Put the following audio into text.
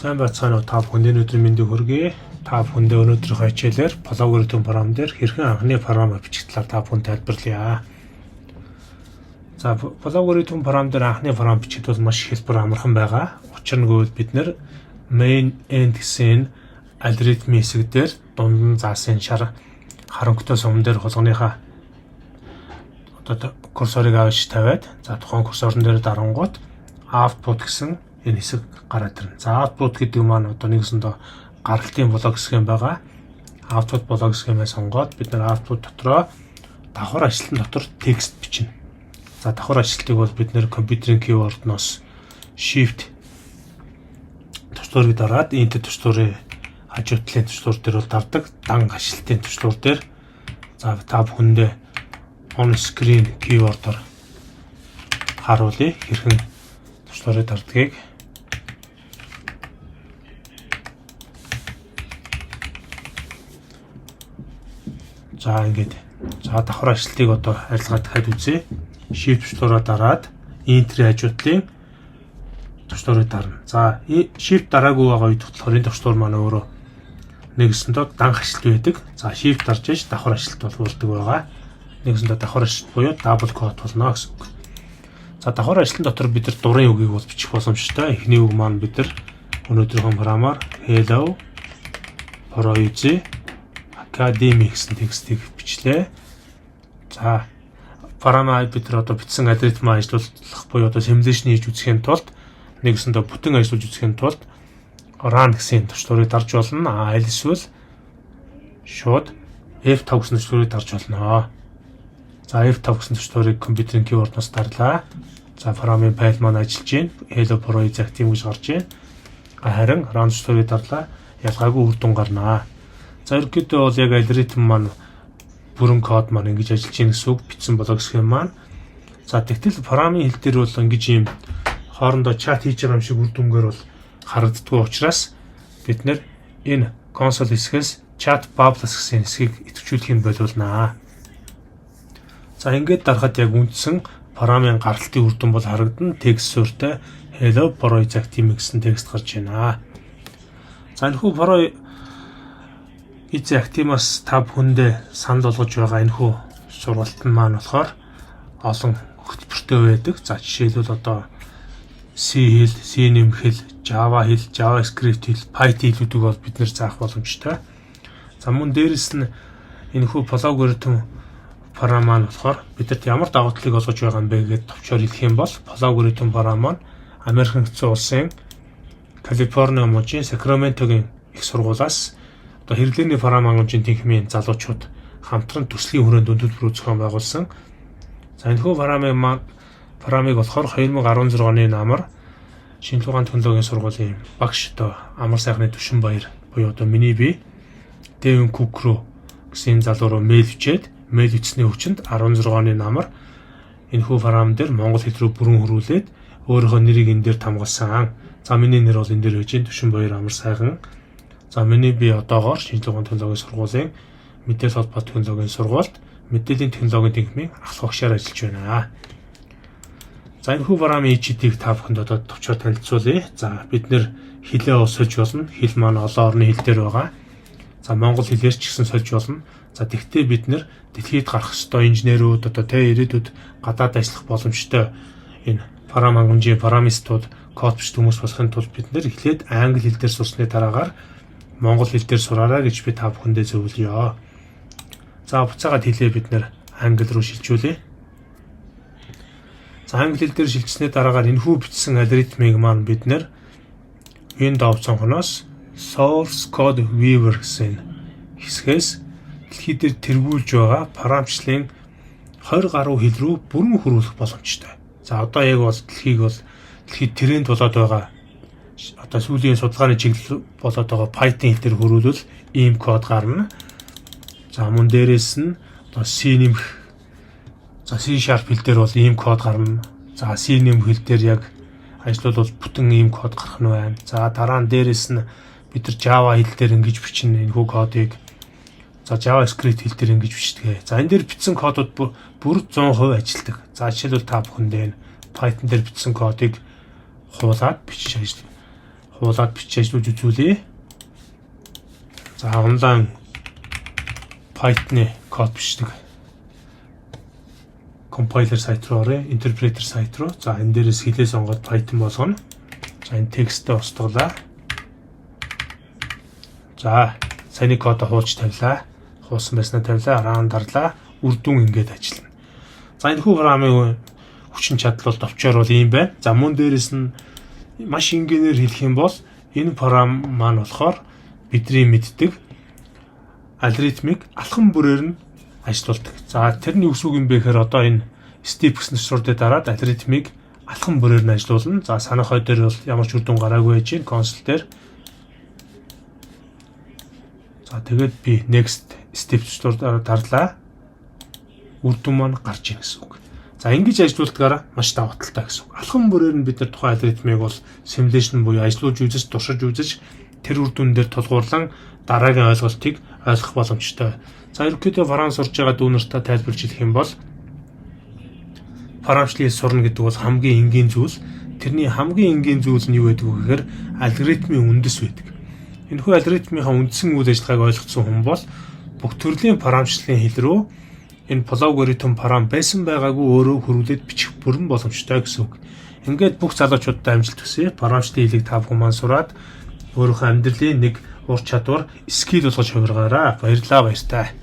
Сайн байцгаана уу та бүхэнд өнөөдрийн мэндийг хүргэе. Та бүхэндээ өнөөдрийнхөө хичээлээр логаритм програм дээр хэрхэн анхны програм бичих талаар та бүхэнд тайлбарлая. За логаритм програм дээр анхны програм бичих бол маш хэлбэр амархан байгаа. Учир нь гэвэл бид нэр main end гэсэн алгоритмын хэсэг дээр дунд нь заасан шар харанхуйтай сум дээр хулгыныхаа одоо курсорыг авч тавиад за тухайн курсорн дээр дарангууд output гэсэн энэ хэсэг гараад ирнэ. За output гэдэг маань одоо нэгсэндээ гаргалтын блок хэсэг юм байгаа. Output блок хэсгээс сонгоод бид нэр output дотроо давхар ажилтны дотор текст бичнэ. За давхар ажилтныг бол бид нэр компьютерийн keyboard-ноос shift төвчдөрийг дараад enter төвчдөрийн хажуутлын төвчдөр дээр бол дардаг дан ажилтны төвчдөр дээр за та бүхэндээ on screen keyboard-оор харуулъя хэрхэн төвчдөрийг дардгийг. За ингээд за давхар ажилтныг одоо арилгаад хад үзье. Shift төвчдөрөөр дараад enter хажуутлын төвчдөрийг дарна. За shift дараагүй байгаа үед болохоор энэ төвчдөр маань өөрөө нэгсэндээ дан ажилт байдаг. За shift дарж иж давхар ажилт болдог байгаа. Нэгсэндээ давхар ажилт буюу double quote болно гэсэн үг. За давхар ажилтны дотор бид нар дурын үгийг бол бичих боломжтой. Эхний үг маань бид нар өнөөдрийн програмаар hello Proizi Academy гэсэн текстийг бичлээ. За програмаа бид нар одоо бичсэн алгоритм ажиллуулах буюу одоо simulation хийж үзэхийн тулд нэгсэндээ бүтэн ажиллуулж үзэхийн тулд run гэсэн төвчдөрийг дарж болно. Аль эсвэл шууд F5 гэсэн төвчдөрийг дарж болно. За F5 гэсэн төвчдөрийг компьютерийн keyboard-ноос дарлаа. За програмын файл маань ажиллаж байна. Hello Proizi Academy гэж гарч байна. Харин run төвчдөрийг дарлаа. Ялгаагүй үр дүн гарнаа. За ерөнхийдөө бол яг алгоритм маань бүрэн код маань ингэж ажиллаж байна гэсэн үг бичсэн блок схем маань. За тэгтэл програмын хэл дээр бол ингэж юм хоорондоо чат хийж байгаа юм шиг үр дүнгээр бол харагддаггүй учраас бид нэр энэ консоль хэсгээс chat bubbles гэсэн хэсгийг идэвхжүүлэхийг болиулнаа. За ингээд дарахад яг үндсэн програмын гаргалтын үр дүн бол харагдана. Текст суурьтай Hello Proizi Academy гэсэн текст гарч байна. За энэхүү Proizi Academy-аас та бүхэндээ санал болгож байгаа энэхүү сургалт нь маань болохоор олон хөтөлбөртэй байдаг. За жишээлбэл одоо C хэл, C нэмэх хэл, Java хэл, JavaScript хэл, Python хэлүүдийг бол бид нэр заах боломжтой. За мөн дээрэс нь энэхүү логаритм програм маань болохоор бидэрт ямар давуу талыг олгож байгаа юм бэ гэдээ товчоор хэлэх юм бол логаритм програм маань Америкийн нэгдсэн улсын Калифорни мужийн Сакраментогийн их сургуулиас одоо хэрэглээний програм хангамжийн тэнхимийн залуучууд хамтран төслийн хүрээнд хөтөлбөр зохион байгуулсан. За энэхүү програмыг болохоор 2016 оны намар шинжлэх ухааны технологийн сургуулийн багш одоо Амар сайхны Түшинбаяр буюу одоо миний бие Дэвин Кук руу гэсэн залуу руу мэйл бичсэний хүчинд 16 оны намар энэхүү програм дээр монгол хэл рүү бүрэн хөрвүүлээд өөрийнхөө нэрийг энэ дээр тамгалсан. За миний нэр бол энэ дээр байж Түшинбаяр Амар сайхан. За миний бие одоогоор шинжлэх ухааны технологийн сургуулийн мэдээлэл холбоо технологийн сургуульд мэдээллийн технологийн тэнхимийн ахлах багшаар ажиллаж байна. За энэ хүү програмын ичдийг та бүхэнд одоо товчоор танилцуулъя. За бид нэр хэлээ сольж болно. Хэл маань олон орны хэл дээр байгаа. За монгол хэлээр ч гэсэн сольж болно. За тэгвэл бид нэр дэлхийд гарах ёстой инженерүүд одоо ирээдүйд гадаад ажиллах боломжтой энэ програм хангамжийн программистууд код бичдэг хүмүүс болохын тулд бид нэр эхлээд англи хэл дээр сурсны дараагаар монгол хэл дээр сураарай гэж би та бүхэндээ зөвлөё. За буцаагаад хэлээ бид нэр англи руу шилжүүлье. За англи хэл дээр шилжсэний дараагаар энэхүү бичсэн алгоритмыг маань бид нэр Windows цонхноос Source Code Viewer гэсэн хэсгээс дэлхий дээр тэргүүлж байгаа програмчлалын 20 гаруй хэл рүү бүрэн хөрвүүлэх боломжтой. За одоо яг бол дэлхийд тренд болоод байгаа одоо сүүлийн судалгааны чиглэл болоод байгаа Python хэл дээр хөрвүүлвэл ийм код гарна. За мөн дээрээс нь одоо C нэмэх за C# хэл дээр бол ийм код гарна. За C нэмэх хэл дээр яг ажиллавал бүтэн ийм код гарах нь байна. За дараа нь дээрээс нь бид нар Java хэл дээр ингэж бичнэ энэхүү кодыг. За JavaScript хэл дээр ингэж бичдэг. За энэ дээр бичсэн кодууд бүр 100% ажилладаг. За жишээлбэл та бүхэндээ Python дээр бичсэн кодыг хуулаад бичиж хуулаад бичиж ажлуулж үзүүлье. За онлайн Python-ы код бичдэг compiler сайт руу оръё, interpreter сайт руу. За энэ дээрээс хэлээ сонгоод Python болгоно. За энэ текстээ устгалаа. За саяны кодоо хуулж тавилаа. Хуусан байснаа тавилаа, run дарлаа. Үр дүн ингээд ажиллана. За энэ хүү програмын хүчин чадал бол товчоор бол ийм байна. За мөн дээрээс нь маш энгийнээр хэлэх юм бол энэ програм маань болохоор бидний мэддэг алгоритмыг алхам бүрээр нь ажиллуулдаг. За тэрний үс үг юм бэ гэхээр одоо энэ step гэсэн сурдад дараад алгоритмыг алхам бүрээр нь ажиллуулна. За санаахой дээр бол ямар ч үр дүн гараагүй байж гин консоль дээр. За тэгээд би next step сурдад дарлаа. Үр дүн маань гарч ийн гэсэн үг. За ингэж ажиллуулдгаараа маш даваа талтай гэсэн үг. Алхам бүрээр нь бид нар тухайн алгоритмыг бол simulation буюу ажиллуулж үзэж, туршиж үзэж тэр үр дүн дээр тулгуурлан дараагийн ойлголтыг ойлгох боломжтой. За ерөнхийдөө програм сурж байгаа дүүнертаа тайлбарж хэлэх юм бол програмчлалыг сурна гэдэг бол хамгийн энгийн зүйл. Тэрний хамгийн энгийн зүйл нь юу гэдэг вэ гэхээр алгоритмын үндэс байдаг. Энэхүү алгоритмынхаа үндсэн үйл ажиллагааг ойлгоцсон хүн бол бүх төрлийн програмчлалын хэл рүү энэ алгоритм програм байсан байгаагүй өөрөө хөрвүүлээд бичих бүрэн боломжтой гэсэн үг. Ингээд бүх залуучуудад амжилт хүсье. Програмчлалын хэлийг та бүхэн маань сураад өөрийнхөө амьдралын нэг ур чадвар скил болгож хувиргаарай. Баярлалаа баяртай.